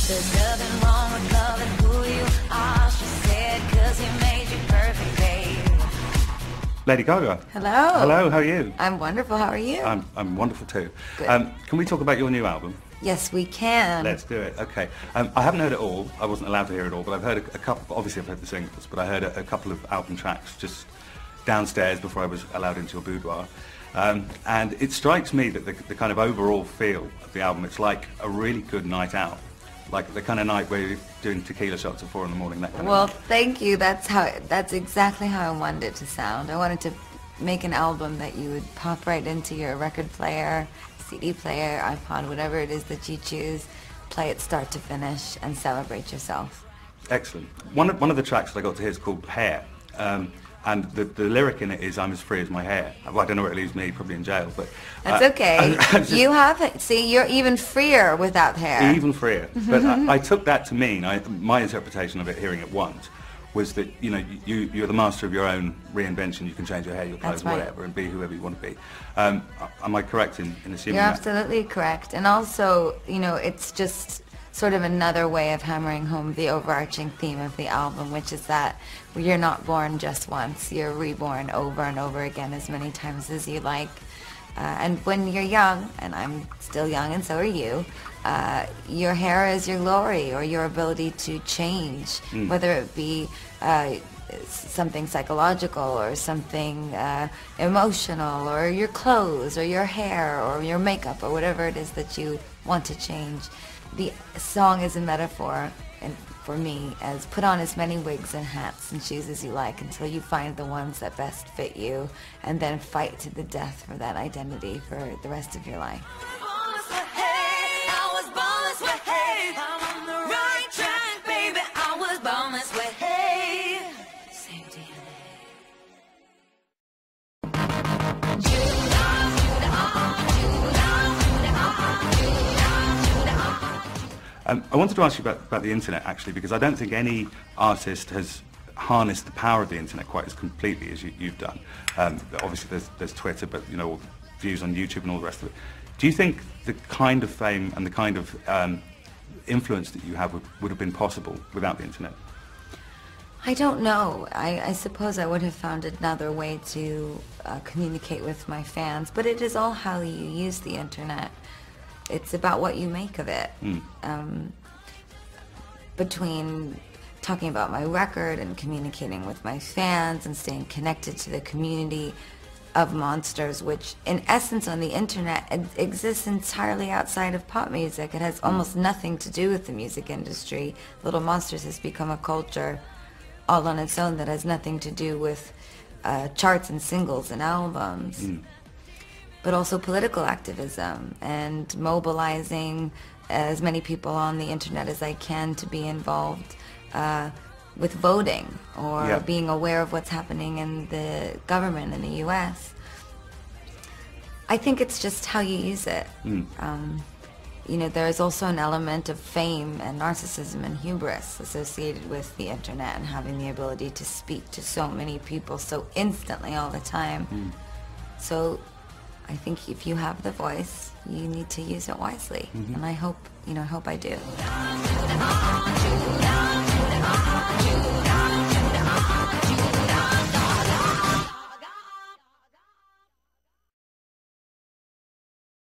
There's nothing wrong with loving who you are, she said, 'cause he made you perfect, babe. Lady Gaga. Hello. Hello, how are you? I'm wonderful. How are you? I'm wonderful too. Good. Can we talk about your new album? Yes, we can. Let's do it. Okay. I haven't heard it all. I wasn't allowed to hear it all, but I've heard a couple. Obviously, I've heard the singles, but I heard a couple of album tracks just downstairs before I was allowed into your boudoir. And it strikes me that the kind of overall feel of the album, it's like a really good night out. Like the kind of night where you're doing tequila shots at 4 in the morning, that kind Well, of night. thank you. That's exactly how I wanted it to sound. I wanted to make an album that you would pop right into your record player, CD player, iPod, whatever it is that you choose, play it start to finish, and celebrate yourself. Excellent. One of the tracks that I got to hear is called Hair. And the lyric in it is, I'm as free as my hair. Well, I don't know where it leaves me, probably in jail, but... That's okay. You have it. See, you're even freer without hair. Even freer. But I took that to mean, my interpretation of it, hearing it once, was that, you know, you're the master of your own reinvention. You can change your hair, your clothes, That's right. whatever, and be whoever you want to be. Am I correct in assuming You're that? absolutely correct. And also, you know, it's just sort of another way of hammering home the overarching theme of the album, which is that you're not born just once. You're reborn over and over again as many times as you like. And when you're young, and I'm still young and so are you, your hair is your glory or your ability to change, whether it be something psychological or something emotional, or your clothes or your hair or your makeup or whatever it is that you want to change. The song is a metaphor, and for me, as put on as many wigs and hats and shoes as you like until you find the ones that best fit you, and then fight to the death for that identity for the rest of your life. I wanted to ask you about the internet, actually, because I don't think any artist has harnessed the power of the internet quite as completely as you've done. Obviously, there's Twitter, but, you know, all views on YouTube and all the rest of it. Do you think the kind of fame and the kind of influence that you have would have been possible without the internet? I don't know. I suppose I would have found another way to communicate with my fans, but it is all how you use the internet. It's about what you make of it. Between talking about my record and communicating with my fans and staying connected to the community of monsters, which in essence on the internet exists entirely outside of pop music. It has almost nothing to do with the music industry. Little Monsters has become a culture all on its own that has nothing to do with charts and singles and albums. But also political activism and mobilizing as many people on the internet as I can to be involved with voting or being aware of what's happening in the government in the US. I think it's just how you use it. You know, there is also an element of fame and narcissism and hubris associated with the internet and having the ability to speak to so many people so instantly all the time. So I think if you have the voice, you need to use it wisely, and I hope, I hope I do.